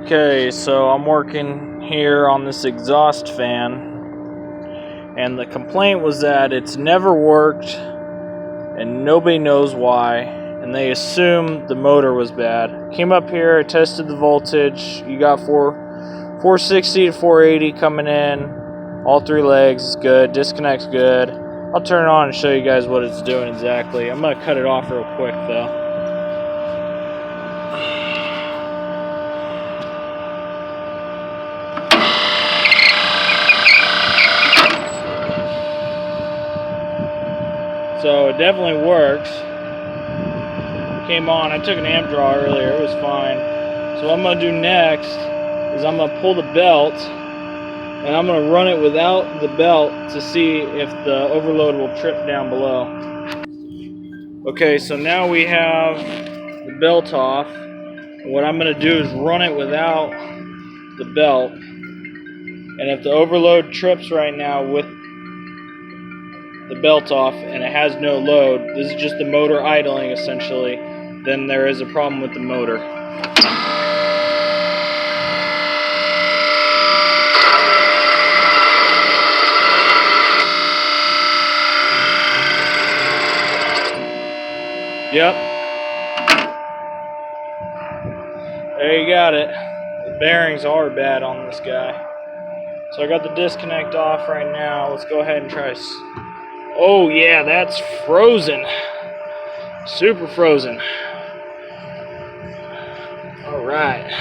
Okay, so I'm working here on this exhaust fan, and the complaint was that it's never worked and nobody knows why, and they assume the motor was bad. Came up here, I tested the voltage. You got 460 to 480 coming in, all three legs is good, disconnect's good. I'll turn it on and show you guys what it's doing exactly. I'm gonna cut it off real quick though. So it definitely works. Came on, I took an amp draw earlier, it was fine. So what I'm gonna do next is I'm gonna pull the belt and I'm gonna run it without the belt to see if the overload will trip down below. Okay, so now we have the belt off. And what I'm gonna do is run it without the belt. And if the overload trips right now with the belt off and it has no load, this is just the motor idling essentially, then there is a problem with the motor. Yep. There you got it. The bearings are bad on this guy. So I got the disconnect off right now. Let's go ahead and try. Oh yeah, that's frozen. Super frozen. All right.